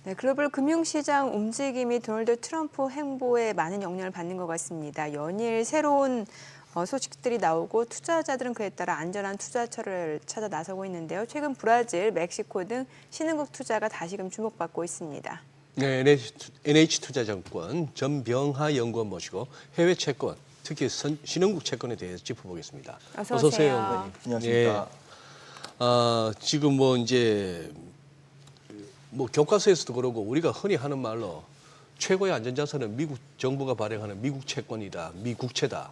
네, 글로벌 금융시장 움직임이 도널드 트럼프 행보에 많은 영향을 받는 것 같습니다. 연일 새로운 소식들이 나오고 투자자들은 그에 따라 안전한 투자처를 찾아 나서고 있는데요. 최근 브라질, 멕시코 등 신흥국 투자가 다시금 주목받고 있습니다. 네, NH투자증권 전병하 연구원 모시고 해외 채권, 특히 신흥국 채권에 대해서 짚어보겠습니다. 어서 오세요. 연구원님. 안녕하십니까. 지금 뭐 이제 뭐 교과서에서도 그러고 우리가 흔히 하는 말로 최고의 안전자산은 미국 정부가 발행하는 미국 채권이다, 미국채다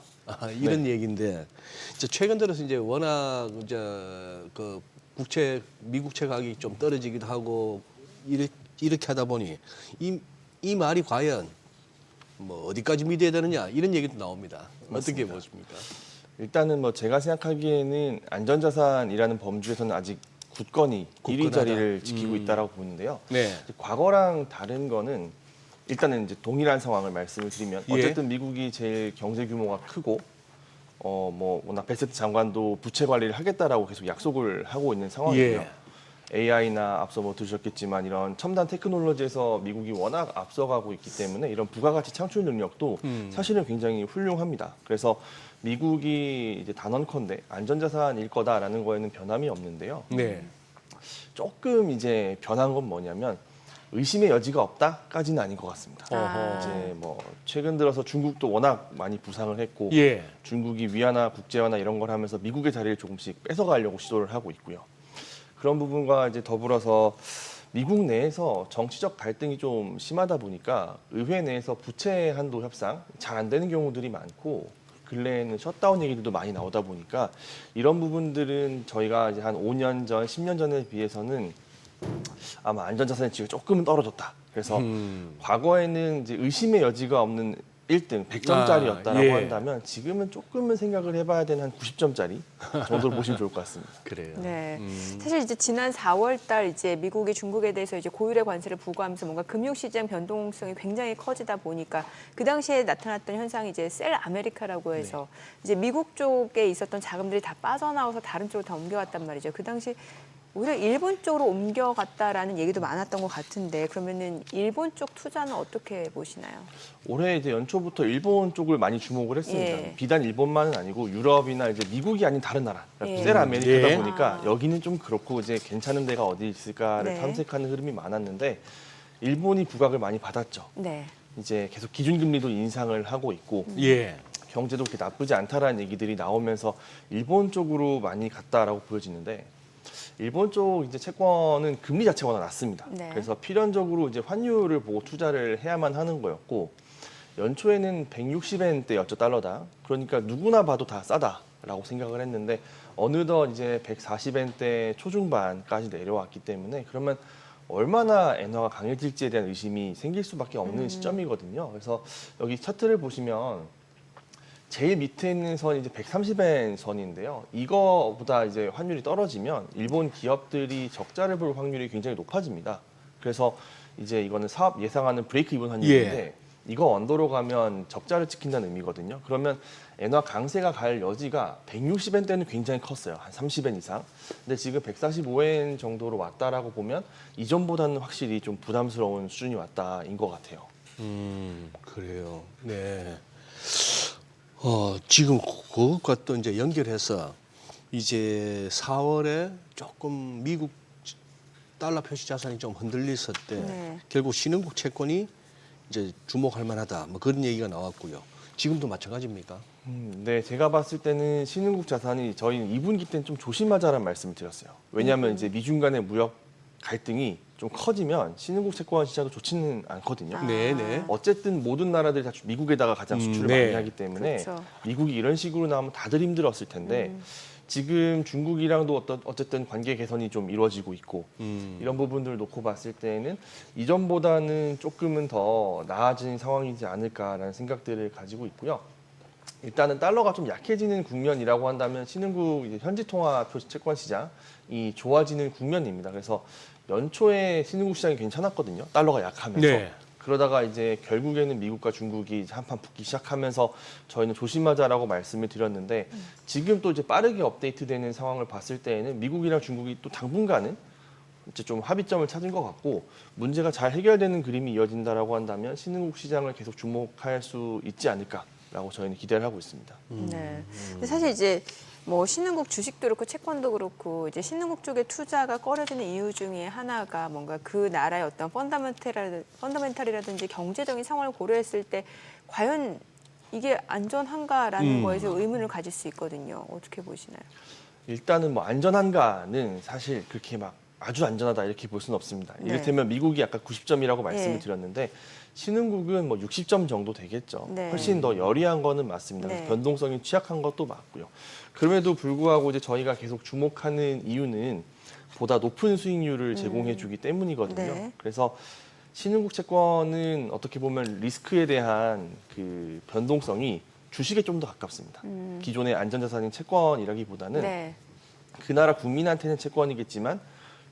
이런 얘기인데 이제 최근 들어서 이제 워낙 이제 그 미국채 가격이 좀 떨어지기도 하고 이렇게 하다 보니 이 말이 과연 뭐 어디까지 믿어야 되느냐 이런 얘기도 나옵니다. 어떻게 맞습니다. 보십니까? 일단은 뭐 제가 생각하기에는 안전자산이라는 범주에서는 아직 굳건히 1위 자리를 지키고 있다라고 보는데요. 네. 이제 과거랑 다른 거는 일단은 이제 동일한 상황을 말씀을 드리면 예. 어쨌든 미국이 제일 경제 규모가 크고 뭐 워낙 베세트 장관도 부채 관리를 하겠다라고 계속 약속을 하고 있는 상황이고요. 예. AI나 앞서 뭐 들으셨겠지만 이런 첨단 테크놀로지에서 미국이 워낙 앞서가고 있기 때문에 이런 부가가치 창출 능력도 사실은 굉장히 훌륭합니다. 그래서 미국이 이제 단언컨대 안전자산일 거다라는 거에는 변함이 없는데요. 네. 조금 이제 변한 건 뭐냐면 의심의 여지가 없다까지는 아닌 것 같습니다. 아. 이제 뭐 최근 들어서 중국도 워낙 많이 부상을 했고 예. 중국이 위안화 국제화나 이런 걸 하면서 미국의 자리를 조금씩 뺏어가려고 시도를 하고 있고요. 그런 부분과 이제 더불어서 미국 내에서 정치적 갈등이 좀 심하다 보니까 의회 내에서 부채 한도 협상 잘 안 되는 경우들이 많고 근래에는 셧다운 얘기들도 많이 나오다 보니까 이런 부분들은 저희가 이제 한 5년 전, 10년 전에 비해서는 아마 안전자산의 지위가 조금은 떨어졌다. 그래서 과거에는 이제 의심의 여지가 없는 1등 100점짜리였다라고 예. 한다면 지금은 조금은 생각을 해봐야 되는 한 90점짜리 정도로 보시면 좋을 것 같습니다. 그래요. 네. 사실 이제 지난 4월 달 이제 미국이 중국에 대해서 이제 고율의 관세를 부과하면서 뭔가 금융시장 변동성이 굉장히 커지다 보니까 그 당시에 나타났던 현상이 이제 셀 아메리카라고 해서 이제 미국 쪽에 있었던 자금들이 다 빠져나와서 다른 쪽으로 다 옮겨갔단 말이죠. 그 당시 오히려 일본 쪽으로 옮겨갔다라는 얘기도 많았던 것 같은데 그러면은 일본 쪽 투자는 어떻게 보시나요? 올해 이제 연초부터 일본 쪽을 많이 주목을 했습니다. 예. 비단 일본만은 아니고 유럽이나 이제 미국이 아닌 다른 나라, 그러니까 예. 셀 아메리카다 예. 보니까 여기는 좀 그렇고 이제 괜찮은 데가 어디 있을까를 네. 탐색하는 흐름이 많았는데 일본이 부각을 많이 받았죠. 네. 이제 계속 기준금리도 인상을 하고 있고 예. 경제도 그렇게 나쁘지 않다라는 얘기들이 나오면서 일본 쪽으로 많이 갔다라고 보여지는데 일본 쪽 이제 채권은 금리 자체가 워낙 낮습니다. 네. 그래서 필연적으로 이제 환율을 보고 투자를 해야만 하는 거였고 연초에는 160엔대였죠, 달러당. 그러니까 누구나 봐도 다 싸다라고 생각을 했는데 어느덧 이제 140엔대 초중반까지 내려왔기 때문에 그러면 얼마나 엔화가 강해질지에 대한 의심이 생길 수밖에 없는 시점이거든요. 그래서 여기 차트를 보시면 제일 밑에 있는 선이 이제 130엔 선인데요. 이거보다 이제 환율이 떨어지면 일본 기업들이 적자를 볼 확률이 굉장히 높아집니다. 그래서 이제 이거는 사업 예상하는 브레이크 이븐 환율인데 이거 언더로 가면 적자를 찍힌다는 의미거든요. 그러면 엔화 강세가 갈 여지가 160엔대는 굉장히 컸어요. 한 30엔 이상. 근데 지금 145엔 정도로 왔다라고 보면 이전보다는 확실히 좀 부담스러운 수준이 왔다인 것 같아요. 그래요. 네. 지금 그것과 또 이제 연결해서 이제 4월에 조금 미국 달러 표시 자산이 좀 흔들렸을 때 네. 결국 신흥국 채권이 이제 주목할 만하다. 뭐 그런 얘기가 나왔고요. 지금도 마찬가지입니까? 네, 제가 봤을 때는 신흥국 자산이 저희는 2분기 때는 좀 조심하자라는 말씀을 드렸어요. 왜냐하면 이제 미중 간의 무역 갈등이 좀 커지면 신흥국 채권 시장도 좋지는 않거든요. 네네. 어쨌든 모든 나라들이 다 미국에다가 가장 수출을 네. 많이 하기 때문에 그렇죠. 미국이 이런 식으로 나오면 다들 힘들었을 텐데 지금 중국이랑도 어쨌든 관계 개선이 좀 이루어지고 있고 이런 부분들을 놓고 봤을 때는 이전보다는 조금은 더 나아진 상황이지 않을까라는 생각들을 가지고 있고요. 일단은 달러가 좀 약해지는 국면이라고 한다면 신흥국 이제 현지통화 표시 채권 시장이 좋아지는 국면입니다. 그래서 연초에 신흥국 시장이 괜찮았거든요. 달러가 약하면서. 네. 그러다가 이제 결국에는 미국과 중국이 한판 붙기 시작하면서 저희는 조심하자라고 말씀을 드렸는데 지금 또 이제 빠르게 업데이트되는 상황을 봤을 때에는 미국이랑 중국이 또 당분간은 이제 좀 합의점을 찾은 것 같고 문제가 잘 해결되는 그림이 이어진다라고 한다면 신흥국 시장을 계속 주목할 수 있지 않을까라고 저희는 기대를 하고 있습니다. 네. 근데 사실 이제 뭐 신흥국 주식도 그렇고 채권도 그렇고 이제 신흥국 쪽에 투자가 꺼려지는 이유 중에 하나가 뭔가 그 나라의 어떤 펀더멘탈이라든지 경제적인 상황을 고려했을 때 과연 이게 안전한가라는 거에서 의문을 가질 수 있거든요. 어떻게 보시나요? 일단은 뭐 안전한가는 사실 그렇게 막 아주 안전하다 이렇게 볼 수는 없습니다. 네. 이를테면 미국이 아까 90점이라고 말씀을 예. 드렸는데 신흥국은 뭐 60점 정도 되겠죠. 네. 훨씬 더 여리한 거는 맞습니다. 그래서 네. 변동성이 취약한 것도 맞고요. 그럼에도 불구하고 이제 저희가 계속 주목하는 이유는 보다 높은 수익률을 제공해 주기 때문이거든요. 네. 그래서 신흥국 채권은 어떻게 보면 리스크에 대한 그 변동성이 주식에 좀 더 가깝습니다. 기존의 안전자산인 채권이라기보다는 네. 그 나라 국민한테는 채권이겠지만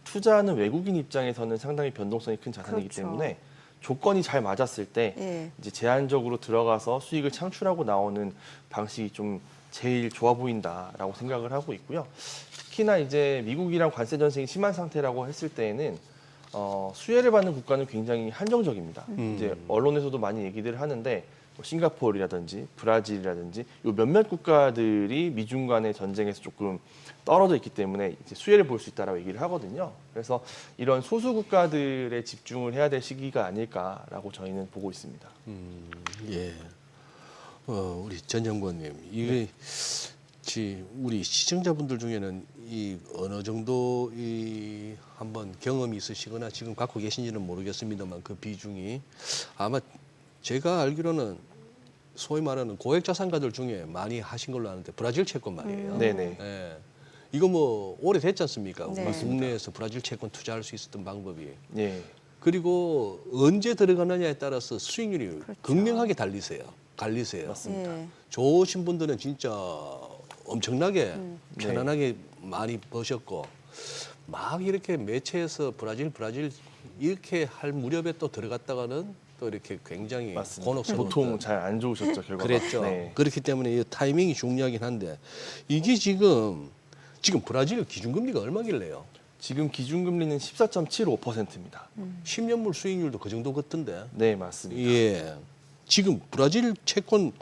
투자하는 외국인 입장에서는 상당히 변동성이 큰 자산이기 그렇죠. 때문에 조건이 잘 맞았을 때 예. 이제 제한적으로 들어가서 수익을 창출하고 나오는 방식이 좀 제일 좋아 보인다라고 생각을 하고 있고요. 특히나 이제 미국이랑 관세 전쟁이 심한 상태라고 했을 때에는 수혜를 받는 국가는 굉장히 한정적입니다. 이제 언론에서도 많이 얘기들 하는데 뭐 싱가포르라든지 브라질이라든지 요 몇몇 국가들이 미중 간의 전쟁에서 조금 떨어져 있기 때문에 이제 수혜를 볼 수 있다라고 얘기를 하거든요. 그래서 이런 소수 국가들에 집중을 해야 될 시기가 아닐까라고 저희는 보고 있습니다. 예. 우리 전 연구원님, 이게 우리 시청자분들 중에는 이 어느 정도 이 한번 경험이 있으시거나 지금 갖고 계신지는 모르겠습니다만 그 비중이 아마 제가 알기로는 소위 말하는 고액 자산가들 중에 많이 하신 걸로 아는데 브라질 채권 말이에요. 네네. 예. 이거 뭐 오래됐지 않습니까? 네. 우리 국내에서 브라질 채권 투자할 수 있었던 방법이. 예. 그리고 언제 들어가느냐에 따라서 수익률이 그렇죠. 극명하게 갈리세요. 맞습니다. 예. 좋으신 분들은 진짜 엄청나게 네. 편안하게 많이 버셨고 막 이렇게 매체에서 브라질 이렇게 할 무렵에 또 들어갔다가는 또 이렇게 굉장히 맞습니다. 곤혹스러운 보통 잘 안 좋으셨죠 결과가. 그랬죠. 네. 그렇기 때문에 이 타이밍이 중요하긴 한데 이게 지금 브라질 기준금리가 얼마길래요? 지금 기준금리는 14.75%입니다. 10년물 수익률도 그 정도 같던데. 네, 맞습니다. 예. 지금 브라질 채권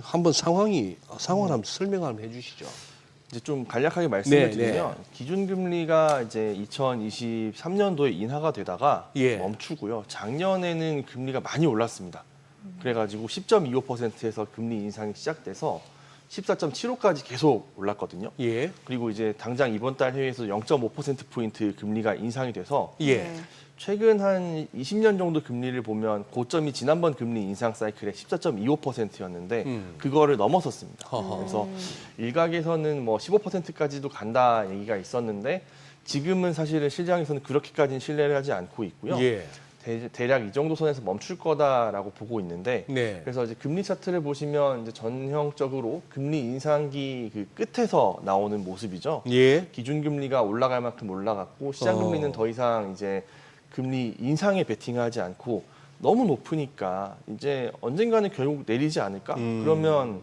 한번 상황을 한번 설명 한번 해주시죠. 이제 좀 간략하게 말씀을 네, 드리면 기준금리가 이제 2023년도에 인하가 되다가 예. 멈추고요. 작년에는 금리가 많이 올랐습니다. 그래가지고 10.25%에서 금리 인상이 시작돼서 14.75까지 계속 올랐거든요. 예. 그리고 이제 당장 이번 달 회의에서 0.5%포인트 금리가 인상이 돼서 예. 네. 최근 한 20년 정도 금리를 보면 고점이 지난번 금리 인상 사이클의 14.25%였는데 그거를 넘어섰습니다. 허허. 그래서 일각에서는 뭐 15%까지도 간다 얘기가 있었는데 지금은 사실은 시장에서는 그렇게까지는 신뢰를 하지 않고 있고요. 예. 대략 이 정도 선에서 멈출 거다라고 보고 있는데 네. 그래서 이제 금리 차트를 보시면 이제 전형적으로 금리 인상기 그 끝에서 나오는 모습이죠. 예. 기준금리가 올라갈 만큼 올라갔고 시장금리는 더 이상 이제 금리 인상에 베팅하지 않고 너무 높으니까 이제 언젠가는 결국 내리지 않을까? 그러면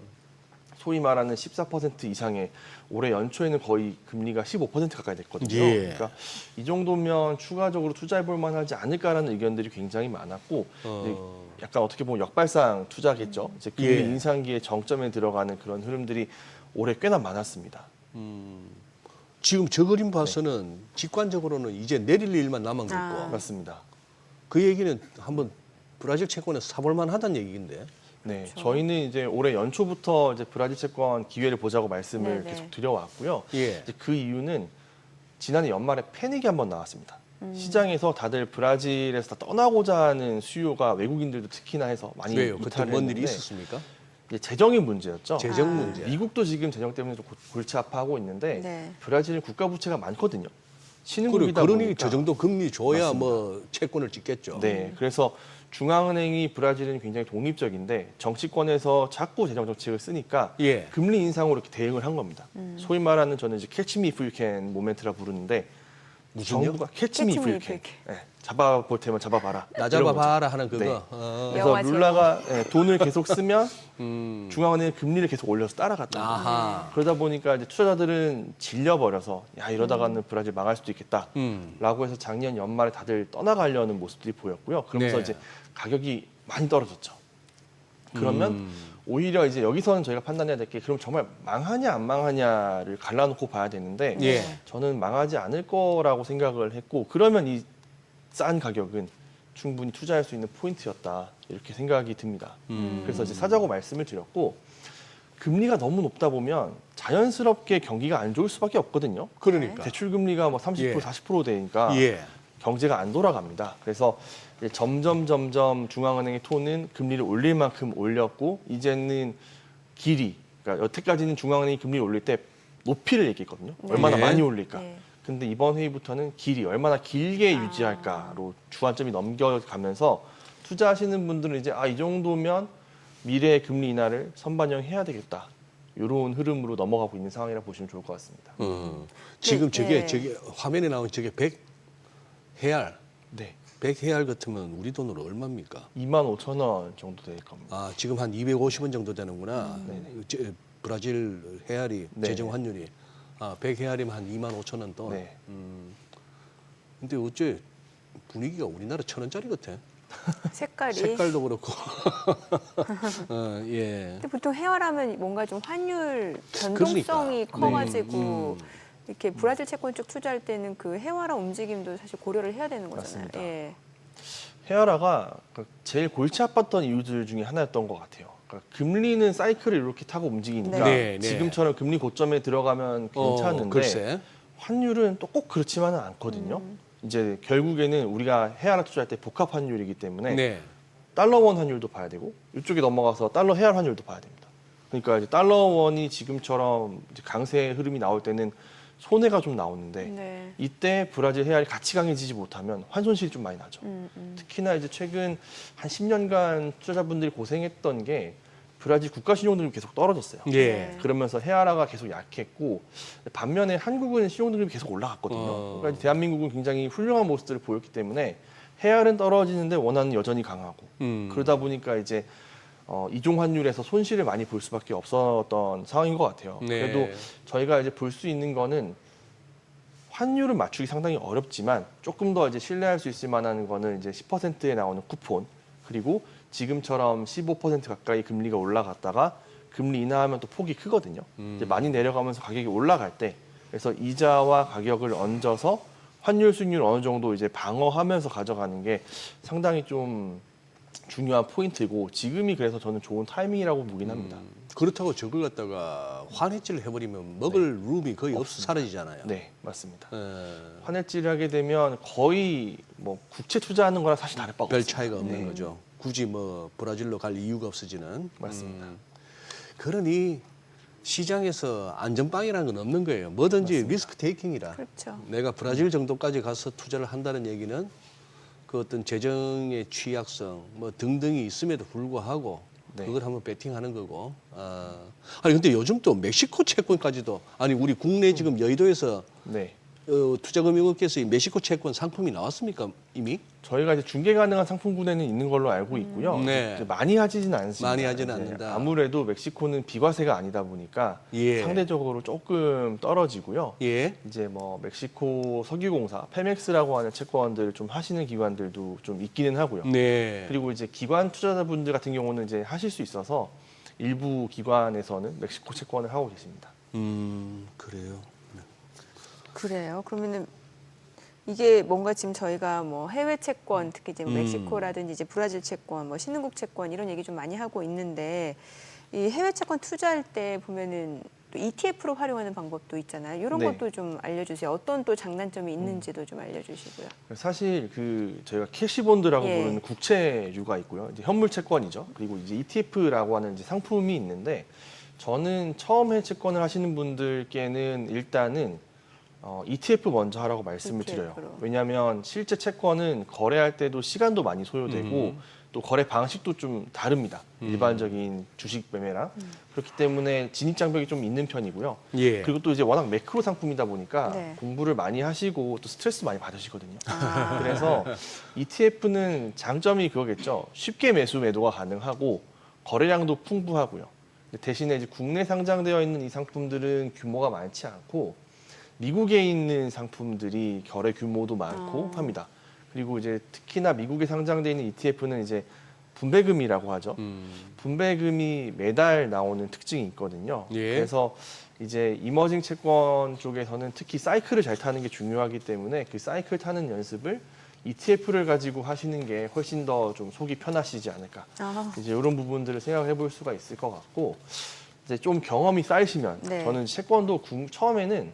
소위 말하는 14% 이상의 올해 연초에는 거의 금리가 15% 가까이 됐거든요. 예. 그러니까 이 정도면 추가적으로 투자해 볼 만하지 않을까라는 의견들이 굉장히 많았고 이제 약간 어떻게 보면 역발상 투자겠죠. 이제 금리 예. 인상기의 정점에 들어가는 그런 흐름들이 올해 꽤나 많았습니다. 지금 저 그림 봐서는 직관적으로는 이제 내릴 일만 남은 거고 맞습니다. 그 얘기는 한번 브라질 채권에서 사볼 만하다는 얘기인데. 네, 그렇죠. 저희는 이제 올해 연초부터 이제 브라질 채권 기회를 보자고 말씀을 네네. 계속 드려왔고요. 예. 이제 그 이유는 지난해 연말에 패닉이 한번 나왔습니다. 시장에서 다들 브라질에서 다 떠나고자 하는 수요가 외국인들도 특히나 해서 많이 왜요? 그때 이탈을 뭔 일이 했는데 있었습니까? 이제 재정의 문제였죠. 재정 문제. 미국도 지금 재정 때문에 좀 골치 아파하고 있는데 네. 브라질은 국가 부채가 많거든요. 그래, 신흥국이다 그러니 보니까. 저 정도 금리 줘야 맞습니다. 뭐 채권을 찍겠죠. 네, 그래서 중앙은행이 브라질은 굉장히 독립적인데 정치권에서 자꾸 재정 정책을 쓰니까 예. 금리 인상으로 이렇게 대응을 한 겁니다. 소위 말하는 저는 이제 catch me if you can 모멘트라 부르는데 무슨요? 정부가 catch me if you Catch me can. if you 네, 잡아볼 테면 잡아봐라. 나 이런 거죠. 잡아봐라 하는 그거. 네. 어. 그래서 영화 룰라가 돈을 계속 쓰면 음. 중앙은행이 금리를 계속 올려서 따라갔다. 아하. 그러다 보니까 이제 투자자들은 질려버려서 야 이러다가는 브라질 망할 수도 있겠다라고 해서 작년 연말에 다들 떠나가려는 모습들이 보였고요. 그러면서 네. 이제 가격이 많이 떨어졌죠. 그러면 오히려 이제 여기서는 저희가 판단해야 될 게 그럼 정말 망하냐 안 망하냐를 갈라놓고 봐야 되는데 예. 저는 망하지 않을 거라고 생각을 했고 그러면 이 싼 가격은 충분히 투자할 수 있는 포인트였다 이렇게 생각이 듭니다. 그래서 이제 사자고 말씀을 드렸고 금리가 너무 높다 보면 자연스럽게 경기가 안 좋을 수밖에 없거든요. 그러니까. 대출 금리가 뭐 30% 예. 40% 되니까 예. 경제가 안 돌아갑니다. 그래서 이제 점점 중앙은행의 톤은 금리를 올릴 만큼 올렸고 이제는 길이 그러니까 여태까지는 중앙은행이 금리를 올릴 때 높이를 얘기했거든요. 네. 얼마나 네. 많이 올릴까. 네. 근데 이번 회의부터는 길이 얼마나 길게 유지할까로 주안점이 넘겨가면서 투자하시는 분들은 이제 이 정도면 미래의 금리 인하를 선반영해야 되겠다. 이런 흐름으로 넘어가고 있는 상황이라 보시면 좋을 것 같습니다. 지금 네. 저게 화면에 나온 저게 100헤알. 네. 100헤알 같으면 우리 돈으로 얼마입니까? 25,000원 정도 될 겁니다. 아, 지금 한 250원 정도 되는구나. 네네. 브라질 헤알이 네. 재정 환율이 100헤알이면 한 25,000원 돈. 네. 근데 어째 분위기가 우리나라 1,000원짜리 같아. 색깔이. 색깔도 그렇고. 예. 근데 보통 헤어라면 뭔가 좀 환율 그러니까. 변동성이 커가지고 네. 이렇게 브라질 채권 쪽 투자할 때는 그 헤어라 움직임도 사실 고려를 해야 되는 거잖아요. 맞습니다. 예. 헤아라가 제일 골치 아팠던 이유들 중에 하나였던 것 같아요. 그러니까 금리는 사이클을 이렇게 타고 움직이니까 네, 네. 지금처럼 금리 고점에 들어가면 괜찮은데 글쎄. 환율은 또 꼭 그렇지만은 않거든요. 이제 결국에는 우리가 헤아라 투자할 때 복합 환율이기 때문에 네. 달러 원 환율도 봐야 되고 이쪽에 넘어가서 달러 헤아라 환율도 봐야 됩니다. 그러니까 이제 달러 원이 지금처럼 이제 강세 흐름이 나올 때는 손해가 좀 나오는데 네. 이때 브라질 헤알이 같이 강해지지 못하면 환손실이 좀 많이 나죠. 특히나 이제 최근 한 10년간 투자자분들이 고생했던 게 브라질 국가 신용등급이 계속 떨어졌어요. 예. 그러면서 헤아라가 계속 약했고 반면에 한국은 신용등급이 계속 올라갔거든요. 그러니까 대한민국은 굉장히 훌륭한 모습들을 보였기 때문에 헤알은 떨어지는데 원화는 여전히 강하고 그러다 보니까 이제 이종 환율에서 손실을 많이 볼 수밖에 없었던 상황인 것 같아요. 네. 그래도 저희가 이제 볼 수 있는 거는 환율을 맞추기 상당히 어렵지만 조금 더 이제 신뢰할 수 있을 만한 거는 이제 10%에 나오는 쿠폰 그리고 지금처럼 15% 가까이 금리가 올라갔다가 금리 인하하면 또 폭이 크거든요. 이제 많이 내려가면서 가격이 올라갈 때 그래서 이자와 가격을 얹어서 환율 수익률 어느 정도 이제 방어하면서 가져가는 게 상당히 좀 중요한 포인트고 지금이 그래서 저는 좋은 타이밍이라고 보긴 합니다. 그렇다고 저걸 갖다가 환해질을 해버리면 먹을 룸이 거의 사라지잖아요. 네, 맞습니다. 예. 환해질을 하게 되면 거의 뭐 국채 투자하는 거랑 사실 다를 바가 별 없습니다. 차이가 없는 네, 거죠. 굳이 뭐 브라질로 갈 이유가 없어지는. 맞습니다. 그러니 시장에서 안전빵이라는 건 없는 거예요. 뭐든지 리스크 테이킹이라. 그렇죠. 내가 브라질 정도까지 가서 투자를 한다는 얘기는 그 어떤 재정의 취약성 뭐 등등이 있음에도 불구하고 네. 그걸 한번 베팅하는 거고. 아니 근데 요즘 또 멕시코 채권까지도 아니 우리 국내 지금 여의도에서 네. 투자금융업계에서 이 멕시코 채권 상품이 나왔습니까 이미? 저희가 이제 중개 가능한 상품군에는 있는 걸로 알고 있고요. 네. 이제 많이 하지는 않습니다. 많이 하지는 이제 않는다. 아무래도 멕시코는 비과세가 아니다 보니까 예. 상대적으로 조금 떨어지고요. 예. 이제 뭐 멕시코 석유공사, 페멕스라고 하는 채권들을 좀 하시는 기관들도 좀 있기는 하고요. 네. 그리고 이제 기관 투자자분들 같은 경우는 이제 하실 수 있어서 일부 기관에서는 멕시코 채권을 하고 계십니다. 그래요. 그래요. 그러면은 이게 뭔가 지금 저희가 뭐 해외 채권, 특히 이제 멕시코라든지 이제 브라질 채권, 뭐 신흥국 채권 이런 얘기 좀 많이 하고 있는데 이 해외 채권 투자할 때 보면은 또 ETF로 활용하는 방법도 있잖아요. 이런 네. 것도 좀 알려주세요. 어떤 또 장단점이 있는지도 좀 알려주시고요. 사실 그 저희가 캐시본드라고 예. 부르는 국채류가 있고요. 이제 현물 채권이죠. 그리고 이제 ETF라고 하는 이제 상품이 있는데 저는 처음 해 채권을 하시는 분들께는 일단은 ETF 먼저 하라고 말씀을 드려요. ETF 로. 왜냐하면 실제 채권은 거래할 때도 시간도 많이 소요되고 또 거래 방식도 좀 다릅니다. 일반적인 주식 매매랑. 그렇기 때문에 진입 장벽이 좀 있는 편이고요. 예. 그리고 또 이제 워낙 매크로 상품이다 보니까 네. 공부를 많이 하시고 또 스트레스 많이 받으시거든요. 아. 그래서 ETF는 장점이 그거겠죠. 쉽게 매도가 가능하고 거래량도 풍부하고요. 대신에 이제 국내 상장되어 있는 이 상품들은 규모가 많지 않고 미국에 있는 상품들이 거래 규모도 많고 합니다. 그리고 이제 특히나 미국에 상장되어 있는 ETF는 이제 분배금이라고 하죠. 분배금이 매달 나오는 특징이 있거든요. 예. 그래서 이제 이머징 채권 쪽에서는 특히 사이클을 잘 타는 게 중요하기 때문에 그 사이클 타는 연습을 ETF를 가지고 하시는 게 훨씬 더 좀 속이 편하시지 않을까. 아. 이제 이런 부분들을 생각해 볼 수가 있을 것 같고 이제 좀 경험이 쌓이시면 네. 저는 채권도 처음에는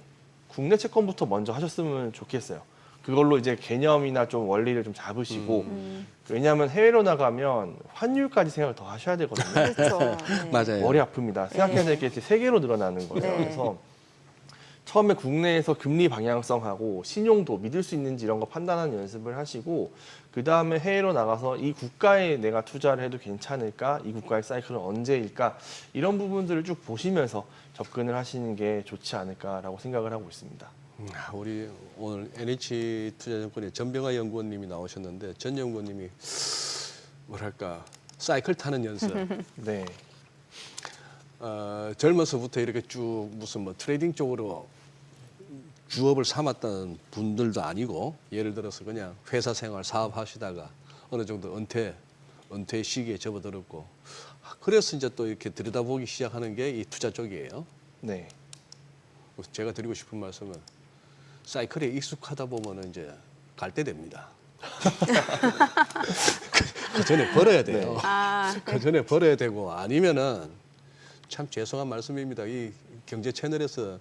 국내 채권부터 먼저 하셨으면 좋겠어요. 그걸로 이제 개념이나 좀 원리를 좀 잡으시고 왜냐하면 해외로 나가면 환율까지 생각을 더 하셔야 되거든요. 그렇죠. 네. 맞아요. 머리 아픕니다. 생각해야 될 게 세 개로 늘어나는 거예요. 네. 그래서 처음에 국내에서 금리 방향성하고 신용도 믿을 수 있는지 이런 거 판단하는 연습을 하시고 그 다음에 해외로 나가서 이 국가에 내가 투자를 해도 괜찮을까? 이 국가의 사이클은 언제일까? 이런 부분들을 쭉 보시면서 접근을 하시는 게 좋지 않을까라고 생각을 하고 있습니다. 우리 오늘 NH투자증권의 전병화 연구원님이 나오셨는데 전 연구원님이 뭐랄까 사이클 타는 연습 네, 젊어서부터 이렇게 쭉 무슨 뭐 트레이딩 쪽으로 주업을 삼았던 분들도 아니고 예를 들어서 그냥 회사 생활 사업하시다가 어느 정도 은퇴 시기에 접어들었고 그래서 이제 또 이렇게 들여다보기 시작하는 게 이 투자 쪽이에요. 네, 제가 드리고 싶은 말씀은 사이클에 익숙하다 보면은 이제 갈 때 됩니다. 그 전에 벌어야 돼요. 네. 아, 그 전에 벌어야 되고 아니면은 참 죄송한 말씀입니다. 이 경제 채널에서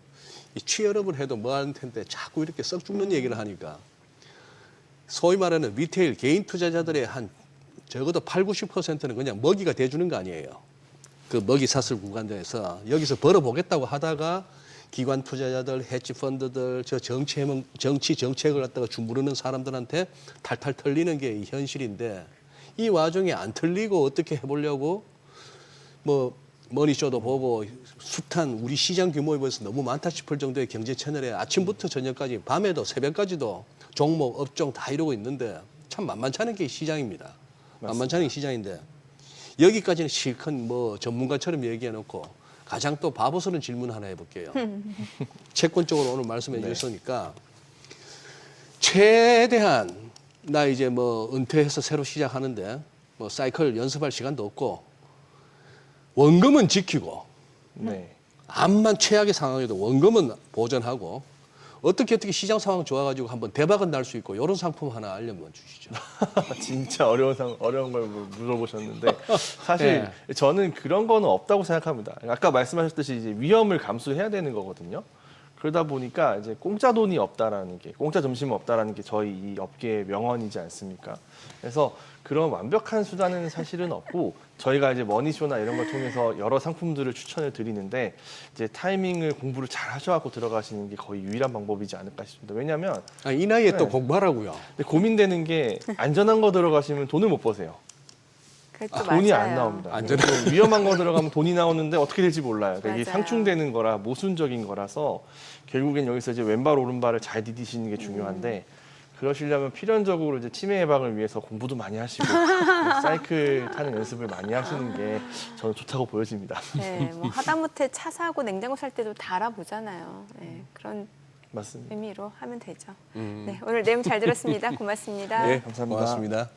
이 취업을 해도 뭐 하는 텐데 자꾸 이렇게 썩 죽는 얘기를 하니까 소위 말하는 리테일 개인 투자자들의 한 적어도 80~90%는 그냥 먹이가 돼주는 거 아니에요. 그 먹이 사슬 구간에서 여기서 벌어보겠다고 하다가 기관 투자자들, 헤지 펀드들, 저 정치 정책을 갖다가 주무르는 사람들한테 탈탈 털리는 게 이 현실인데 이 와중에 안 털리고 어떻게 해보려고 뭐 머니쇼도 보고 숱한 우리 시장 규모에 비해서 너무 많다 싶을 정도의 경제 채널에 아침부터 저녁까지 밤에도 새벽까지도 종목, 업종 다 이러고 있는데 참 만만치 않은 게 시장입니다. 만만치 않은 게 시장인데 여기까지는 실컷 뭐 전문가처럼 얘기해놓고 가장 또 바보스러운 질문 하나 해볼게요. 채권 쪽으로 오늘 말씀해 주셨으니까 최대한 나 이제 뭐 은퇴해서 새로 시작하는데 뭐 사이클 연습할 시간도 없고 원금은 지키고 네. 암만 최악의 상황에도 원금은 보전하고 어떻게 시장 상황 좋아가지고 한번 대박은 날 수 있고 이런 상품 하나 알려만 주시죠. 진짜 어려운 걸 물어보셨는데 사실 저는 그런 거는 없다고 생각합니다. 아까 말씀하셨듯이 이제 위험을 감수해야 되는 거거든요. 그러다 보니까 이제 공짜 돈이 없다라는 게, 공짜 점심은 없다라는 게 저희 이 업계의 명언이지 않습니까? 그래서 그런 완벽한 수단은 사실은 없고 저희가 이제 머니쇼나 이런 걸 통해서 여러 상품들을 추천을 드리는데 이제 타이밍을 공부를 잘 하셔갖고 들어가시는 게 거의 유일한 방법이지 않을까 싶습니다. 왜냐하면 이 나이에 또 네. 공부하라고요. 근데 고민되는 게 안전한 거 들어가시면 돈을 못 버세요. 그것도 돈이 맞아요. 안 나옵니다. 안전한 또 위험한 거 들어가면 돈이 나오는데 어떻게 될지 몰라요. 그러니까 이게 맞아요. 상충되는 거라 모순적인 거라서 결국엔 여기서 이제 왼발 오른발을 잘 디디시는 게 중요한데 그러시려면 필연적으로 이제 치매 예방을 위해서 공부도 많이 하시고 사이클 타는 연습을 많이 하시는 게 저는 좋다고 보여집니다. 네, 뭐 하다못해 차 사고 냉장고 살 때도 다 알아보잖아요. 네, 그런 맞습니다. 의미로 하면 되죠. 네, 오늘 내용 잘 들었습니다. 고맙습니다. 네, 감사합니다. 고맙습니다.